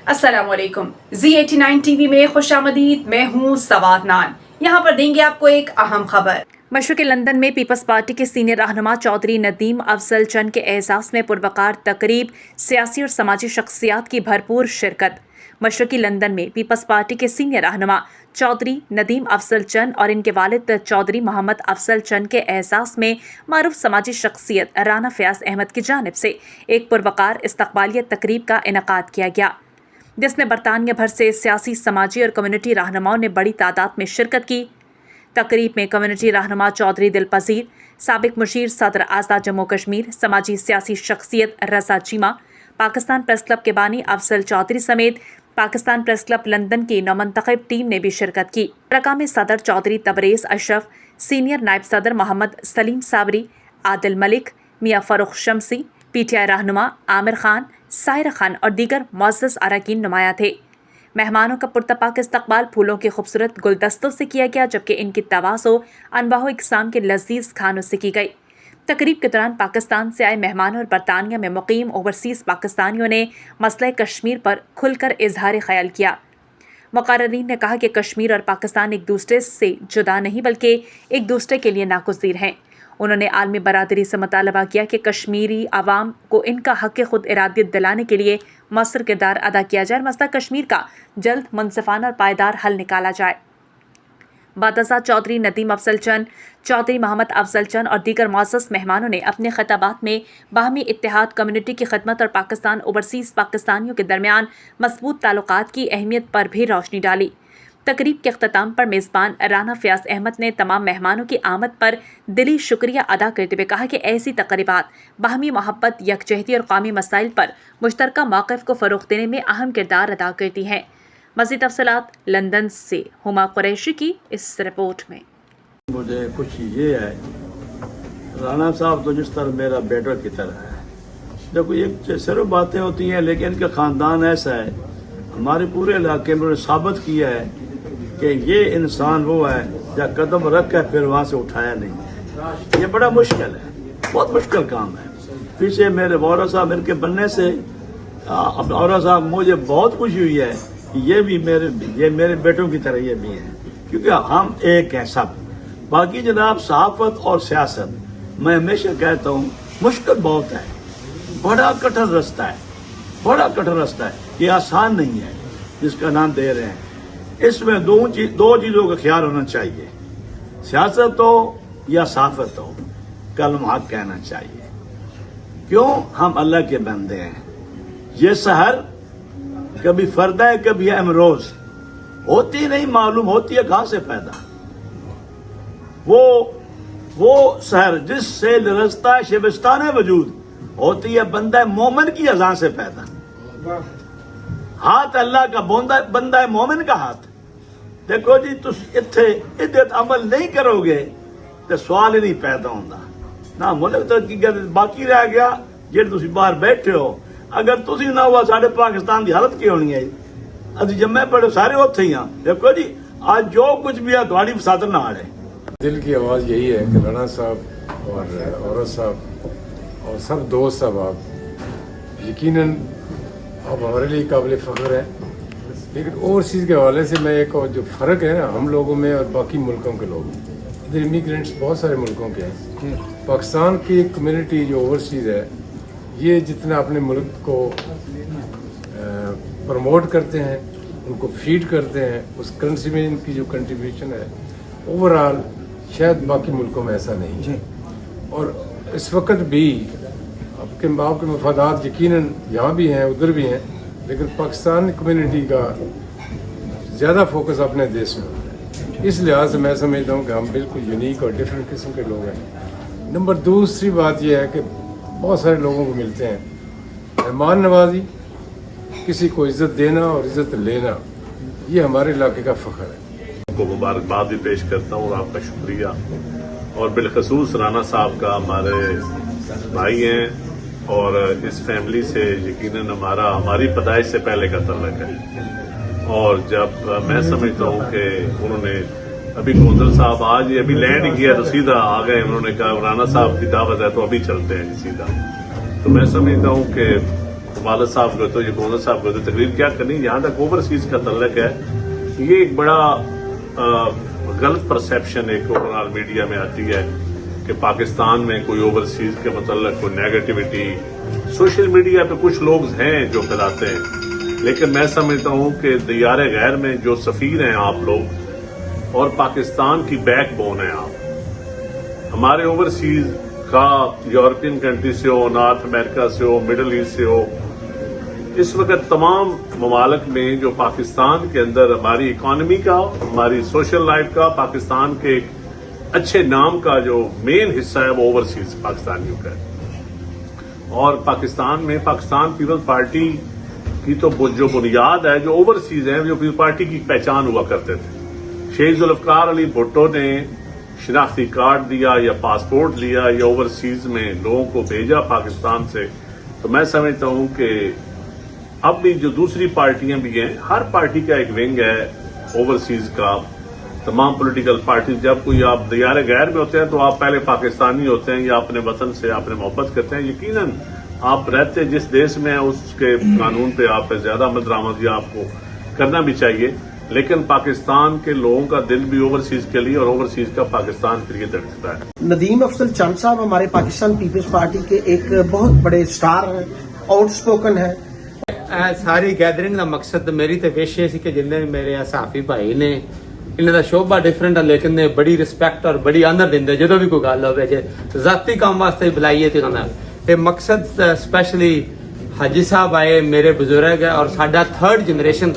अस्सलाम वालेकुम। Z89 TV में खुशामदीद। मैं हूँ सवाद नान। यहाँ पर देंगे आपको एक अहम खबर। मशरक़ी लंदन में पीपल्स पार्टी के सीनियर रहनुमा चौधरी नदीम अफजल चंद के एहसास में पुरवकार तकरीब, सियासी और समाजी शख्सियात की भरपूर शिरकत। मशरक़ी लंदन में पीपल्स पार्टी के सीनियर रहनुमा चौधरी नदीम अफजल चंद और इनके वालिद चौधरी मोहम्मद अफजल चंद के एहसास में मारूफ समाजी शख्सियत राना फयाज अहमद की जानिब से एक पुरवकार इस्तकबालिया तकरीब का इनेकाद किया गया, जिसमें बरतानिया भर से सियासी, समाजी और कम्युनिटी रहनुमाओं ने बड़ी तादाद में शिरकत की। तकरीब में कम्युनिटी रहनुमा चौधरी दिलपजीर, साबिक मुशीर सदर आज़ाद जम्मू कश्मीर, समाजी सियासी शख्सियत रज़ा चीमा, पाकिस्तान प्रेस क्लब के बानी अफजल चौधरी समेत पाकिस्तान प्रेस क्लब लंदन की नौमंतखब टीम ने भी शिरकत की। रका में सदर चौधरी तबरेज़ अशरफ, सीनियर नायब सदर मोहम्मद सलीम साबरी, आदिल मलिक, मियाँ फ़ारूक शमसी, PTI रहनुमा आमिर खान, साहिरा खान और दीगर मुअज़्ज़ज़ अरकान नुमाया थे। मेहमानों का पुरतपाक इस्तकबाल फूलों के खूबसूरत गुलदस्तों से किया गया, जबकि इनकी तवाज़ो अनवाह इकसाम के लजीज खानों से की गई। तकरीब के दौरान पाकिस्तान से आए मेहमानों और बरतानिया में मुकीम ओवरसीज़ पाकिस्तानियों ने मसले कश्मीर पर खुलकर इजहार ख्याल किया। मुक़र्रीन ने कहा कि कश्मीर और पाकिस्तान एक दूसरे से जुदा नहीं बल्कि एक दूसरे के लिए नागुज़ीर हैं। उन्होंने आलमी बरादरी से मुतालबा किया कि कश्मीरी आवाम को इनका हक़ खुद इरादियत दिलाने के लिए मौसर किरदार अदा किया जाए और मसला कश्मीर का जल्द मुनसिफाना और पायदार हल निकाला जाए। बादशाह चौधरी नदीम अफजल चंद, चौधरी मोहम्मद अफजल चंद और दीगर मुअज़्ज़ज़ मेहमानों ने अपने खिताबात में बाहमी इत्तेहाद, कम्युनिटी की खिदमत और पाकिस्तान ओवरसीज़ पाकिस्तानियों के दरमियान मज़बूत ताल्लुकात की अहमियत पर भी रोशनी डाली। तकरीब के अख्ताम पर मेज़बान राना फयाज अहमद ने तमाम मेहमानों की आमद पर दिली शुक्रिया अदा करते हुए कहा कि ऐसी तकरीबात बाहमी मोहब्बत, यकजहती और कौमी मसाइल पर मुश्तरका मौक़िफ़ को फ़रोग़ देने में अहम किरदार अदा करती हैं। मज़ीद तफ़सीलात लंदन से हुमा कुरैशी की इस रिपोर्ट में। मुझे खुशी ये है, राना साहब तो जिस तरह मेरा बेटा की तरह है। देखो, ये सिर्फ बातें होती हैं, लेकिन इनका ख़ानदान ऐसा है, हमारे पूरे इलाके में उन्होंने साबित किया है कि ये इंसान वो है जहाँ कदम रख कर फिर वहाँ से उठाया नहीं। ये बड़ा मुश्किल है, बहुत मुश्किल काम है। पीछे मेरे वौरा साहब इनके बनने से वौरा साहब मुझे बहुत खुशी हुई है कि ये मेरे बेटों की तरह ये भी हैं, क्योंकि हम एक हैं सब। बाकी जनाब सहाफत और सियासत, मैं हमेशा कहता हूँ मुश्किल बहुत है, बड़ा कठिन रास्ता है, बड़ा कठिन रास्ता है। ये आसान नहीं है जिसका नाम दे रहे हैं। इसमें दो चीजों का ख्याल होना चाहिए, सियासत हो या सहाफत हो, कलम हक कहना चाहिए। क्यों? हम अल्लाह के बंदे हैं। ये सहर कभी फरदा है, कभी है अमरोज, होती नहीं मालूम होती है कहां से पैदा। वो सहर जिससे लरजता है शिबिस्तान वजूद, होती है बंदा मोमिन की अज़ान से पैदा। हाथ अल्लाह का बंदा है मोमिन का हाथ। देखो जी, तुम इत्थे इद्दत अमल नहीं करोगे तो सवाल ही नहीं पैदा होता ना। मुल्क तरक्की कर बाकी रह गया जे तुम बाहर बैठे हो। अगर तुम ना हुआ साढ़े पाकिस्तान की हालत की होनी है। अभी जम्मे पड़े सारे उत्थे ही हाँ। देखो जी, आज जो कुछ भी है तुम्हारी सादर नाल है। दिल की आवाज़ यही है कि राना साहब और औरत साहब और सब दोस्त साहब यकीनन अब हमारे लिए काबिल फ़ख्र है। लेकिन ओवरसीज़ के हवाले से मैं एक और जो फ़र्क है ना हम लोगों में और बाकी मुल्कों के लोगों में, इधर इमिग्रेंट्स बहुत सारे मुल्कों के हैं। पाकिस्तान की कम्युनिटी जो ओवरसीज़ है, ये जितना अपने मुल्क को प्रमोट करते हैं, उनको फीड करते हैं, उस करेंसी में इनकी जो कंट्रीब्यूशन है ओवरऑल शायद बाकी मुल्कों में ऐसा नहीं है। और इस वक्त भी आपके मफादात यकीनन यहाँ भी हैं, उधर भी हैं, लेकिन पाकिस्तान कम्युनिटी का ज़्यादा फोकस अपने देश में होता है। इस लिहाज से मैं समझता हूँ कि हम बिल्कुल यूनिक और डिफरेंट किस्म के लोग हैं। नंबर दूसरी बात यह है कि बहुत सारे लोगों को मिलते हैं, मेहमान नवाजी, किसी को इज़्ज़त देना और इज़्ज़त लेना, ये हमारे इलाके का फ़ख्र है। आपको मुबारकबाद भी पेश करता हूँ और आपका शुक्रिया, और बिलखसूस राना साहब का हमारे भाई हैं और इस फैमिली से यकीनन हमारी पैदाइश से पहले का तल्लुक है। और जब मैं समझता हूँ कि उन्होंने अभी गोंदल साहब आज ही अभी लैंड किया तो सीधा आ गए, उन्होंने कहा राना साहब की दावत है तो अभी चलते हैं सीधा। तो मैं समझता हूँ कि वालिद साहब को तो ये गवर्नर साहब को तो तकरीर क्या करनी, जहां तक ओवरसीज का तल्लक है ये एक बड़ा गलत परसेप्शन एक ओवरऑल मीडिया में आती है कि पाकिस्तान में कोई ओवरसीज के मतलब कोई नेगेटिविटी सोशल मीडिया पे कुछ लोग हैं जो फैलाते हैं, लेकिन मैं समझता हूं कि दियार गैर में जो सफीर हैं आप लोग और पाकिस्तान की बैकबोन है आप। हमारे ओवरसीज का यूरोपियन कंट्री से हो, नॉर्थ अमेरिका से हो, मिडल ईस्ट से हो, इस वक्त तमाम ममालिक में जो पाकिस्तान के अंदर हमारी इकॉनमी का, हमारी सोशल लाइफ का, पाकिस्तान के एक अच्छे नाम का जो मेन हिस्सा है वो ओवरसीज पाकिस्तानियों का है। और पाकिस्तान में पाकिस्तान पीपल्स पार्टी की तो जो बुनियाद है, जो ओवरसीज है, जो पीपल्स पार्टी की पहचान हुआ करते थे। शेख जुल्फकार अली भुट्टो ने शिनाख्ती कार्ड दिया या पासपोर्ट लिया या ओवरसीज में लोगों को भेजा पाकिस्तान से, तो मैं समझता हूं कि अब भी जो दूसरी पार्टियां भी हैं, हर पार्टी का एक विंग है ओवरसीज का। तमाम पॉलिटिकल पार्टी, जब कोई आप दियार गैर में होते हैं तो आप पहले पाकिस्तानी होते हैं या अपने वतन से आपने मोहब्बत करते हैं। यकीनन आप रहते जिस देश में हैं उसके कानून पे आप पे ज्यादा अमल दरामद या आपको करना भी चाहिए, लेकिन पाकिस्तान के लोगों का दिल भी ओवरसीज के लिए और ओवरसीज का पाकिस्तान के लिए धड़कता है। नदीम अफजल चंद साहब हमारे पाकिस्तान पीपल्स पार्टी के एक बहुत बड़े स्टार हैं, आउटस्पोकन है। ਸਾਰੀ ਗੈਦਰਿੰਗ ਦਾ ਮਕਸਦ ਮੇਰੀ ਤੇ ਪੇਸ਼ੇ ਸੀ ਕਿ ਜਿੰਨੇ ਵੀ ਮੇਰੇ ਸਾਫੀ ਭਾਈ ਨੇ ਇਹਨਾਂ ਦਾ ਸ਼ੋਭਾ ਡਿਫਰੈਂਟ ਹੈ, ਲੇਕਿਨ ਇਹ ਬੜੀ ਰਿਸਪੈਕਟ ਔਰ ਬੜੀ ਆਦਰ ਦਿੰਦੇ ਜਦੋਂ ਵੀ ਕੋਈ ਗੱਲ ਹੋਵੇ। ਜੇ ਜ਼ਾਤੀ ਕੰਮ ਵਾਸਤੇ ਬੁਲਾਈਏ ਤੇ ਉਹਨਾਂ ਦਾ ਇਹ ਮਕਸਦ ਸਪੈਸ਼ਲੀ ਹਾਜੀ ਸਾਹਿਬ ਆਏ, ਮੇਰੇ ਬਜ਼ੁਰਗ ਹੈ ਔਰ ਸਾਡਾ 3rd ਜਨਰੇਸ਼ਨ